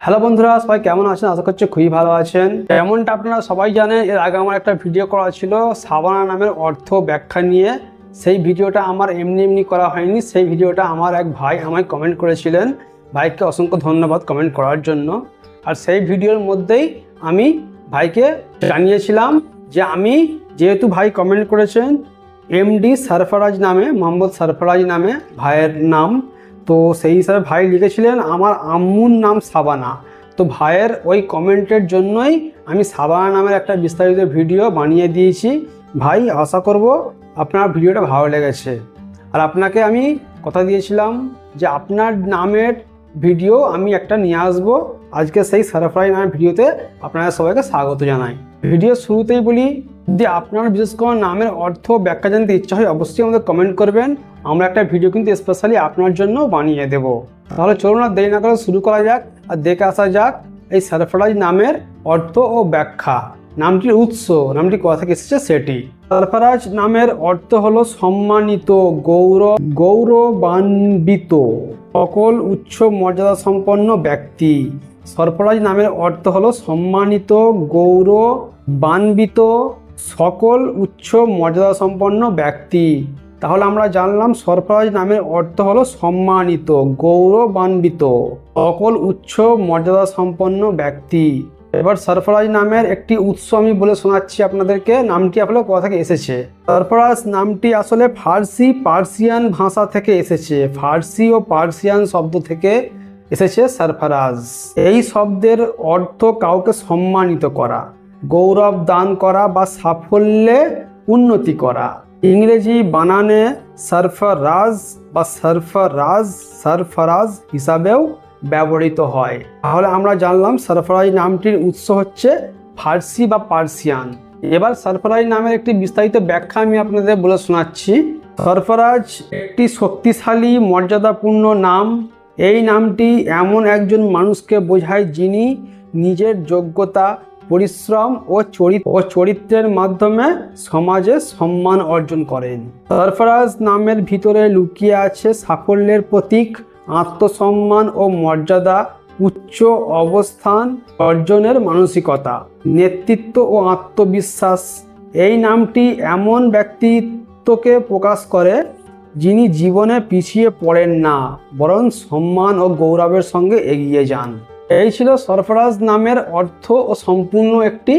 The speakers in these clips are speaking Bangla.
হ্যালো বন্ধুরা, সবাই কেমন আছেন? আশা করছি খুবই ভালো আছেন। যেমনটা আপনারা সবাই জানেন, এর আগে আমার একটা ভিডিও করা ছিল সাবানা নামের অর্থ ব্যাখ্যা নিয়ে। সেই ভিডিওটা আমার এমনি করা হয়নি। সেই ভিডিওটা আমার এক ভাই আমায় কমেন্ট করেছিলেন। ভাইকে অসংখ্য ধন্যবাদ কমেন্ট করার জন্য। আর সেই ভিডিওর মধ্যেই আমি ভাইকে জানিয়েছিলাম যে আমি যেহেতু ভাই কমেন্ট করেছেন এমডি সরফরাজ নামে, মোহাম্মদ সরফরাজ নামে ভাইয়ের নাম, তো সেই হিসাবে ভাই লিখেছিলেন আমার আম্মুর নাম সাবানা। তো ভাইয়ের ওই কমেন্টের জন্যই আমি সাবানা নামের একটা বিস্তারিত ভিডিও বানিয়ে দিয়েছি। ভাই, আশা করব আপনার ভিডিওটা ভালো লেগেছে। আর আপনাকে আমি কথা দিয়েছিলাম যে আপনার নামের ভিডিও আমি একটা নিয়ে আসবো। আজকে সেই সরফরাজ নামের ভিডিওতে আপনারা সবাইকে স্বাগত জানাই। ভিডিও শুরুতেই বলি, যদি আপনার বিশেষ কোনো নামের অর্থ ব্যাখ্যা জানতে ইচ্ছা হয় অবশ্যই আমাদের কমেন্ট করবেন। আমরা একটা ভিডিও কিন্তু স্পেশালি আপনার জন্য বানিয়ে দেব। তাহলে চলুন আর দেরি না করে শুরু করা যাক আর দেখে আসা যাক এই সরফরাজ নামের অর্থ ও ব্যাখ্যা। নামটির উৎস, নামটি কোথা থেকে এসেছে সেটি। সরফরাজ নামের অর্থ হলো সম্মানিত, গৌরবান্বিত, সকল উচ্চ মর্যাদা সম্পন্ন ব্যক্তি। সরফরাজ নামের অর্থ হলো সম্মানিত, গৌরবান্বিত, সকল উচ্চ মর্যাদা সম্পন্ন ব্যক্তি। তাহলে আমরা জানলাম সরফরাজ নামের অর্থ হলো সম্মানিত, গৌরবান্বিত, সকল উচ্চ মর্যাদা সম্পন্ন ব্যক্তি। এবার সরফরাজ নামের একটি উৎস আমি বলে শোনাচ্ছি আপনাদেরকে। নামটি আসলে কোথা থেকে এসেছে। সরফরাজ নামটি আসলে পার্সিয়ান ভাষা থেকে এসেছে। ফার্সি ও পার্সিয়ান শব্দ থেকে এসেছে সরফরাজ। এই শব্দের অর্থ কাউকে সম্মানিত করা, গৌরব দান করা বা সাফল্যে উন্নতি করা। ইংরেজি বানানে সরফরাজ হিসাবেও ব্যবহৃত হয়। তাহলে আমরা জানলাম সরফরাজ নামটির উৎস হচ্ছে ফার্সি বা পার্সিয়ান। এবার সরফরাজ নামের একটি বিস্তারিত ব্যাখ্যা আমি আপনাদের বলে শোনাচ্ছি। সরফরাজ একটি শক্তিশালী মর্যাদাপূর্ণ নাম। এই নামটি এমন একজন মানুষকে বোঝায় যিনি নিজের যোগ্যতা, পরিশ্রম ও চরিত্রের মাধ্যমে সমাজে সম্মান অর্জন করেন। সরফরাজ নামের ভিতরে লুকিয়ে আছে সাফল্যের প্রতীক, আত্মসম্মান ও মর্যাদা, উচ্চ অবস্থান অর্জনের মানসিকতা, নেতৃত্ব ও আত্মবিশ্বাস। এই নামটি এমন ব্যক্তিত্বকে প্রকাশ করে যিনি জীবনে পিছিয়ে পড়েন না, বরং সম্মান ও গৌরবের সঙ্গে এগিয়ে যান। এই ছিল সরফরাজ নামের অর্থ ও সম্পূর্ণ একটি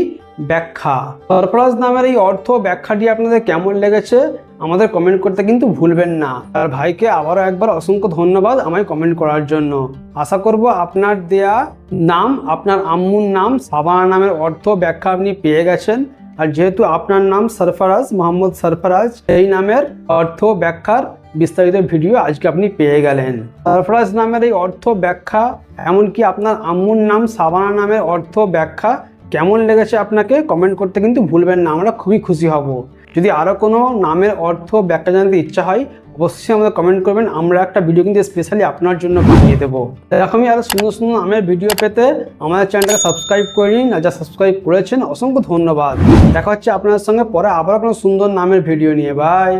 ব্যাখ্যা। সরফরাজ নামের এই অর্থ ব্যাখ্যাটি আপনাদের কেমন লেগেছে আমাদের কমেন্ট করতে কিন্তু ভুলবেন না। আর ভাইকে আবারও একবার অসংখ্য ধন্যবাদ আমায় কমেন্ট করার জন্য। আশা করব আপনার দেয়া নাম, আপনার আম্মুর নাম সাবানা নামের অর্থ ব্যাখ্যা আপনি পেয়ে গেছেন। আর যেহেতু আপনার নাম সরফরাজ, মোহাম্মদ সরফরাজ, এই নামের অর্থ ব্যাখ্যার বিস্তারিত ভিডিও আজকে আপনি পেয়ে গেলেন। সরফরাজ নামের এই অর্থ ব্যাখ্যা, এমনকি আপনার আম্মুর নাম সাবানা নামের অর্থ ব্যাখ্যা কেমন লেগেছে আপনাকে কমেন্ট করতে কিন্তু ভুলবেন না। আমরা খুবই খুশি হব। যদি আরও কোনো নামের অর্থ ব্যাখ্যা জানতে ইচ্ছা হয় অবশ্যই আমাদের কমেন্ট করবেন। আমরা একটা ভিডিও কিন্তু স্পেশালি আপনার জন্য বানিয়ে দেবো। এরকমই আরও সুন্দর সুন্দর নামের ভিডিও পেতে আমাদের চ্যানেলটাকে সাবস্ক্রাইব করে নিন। আর যা সাবস্ক্রাইব করেছেন অসংখ্য ধন্যবাদ। দেখা হচ্ছে আপনাদের সঙ্গে পরে আবার কোনো সুন্দর নামের ভিডিও নিয়ে। বাই।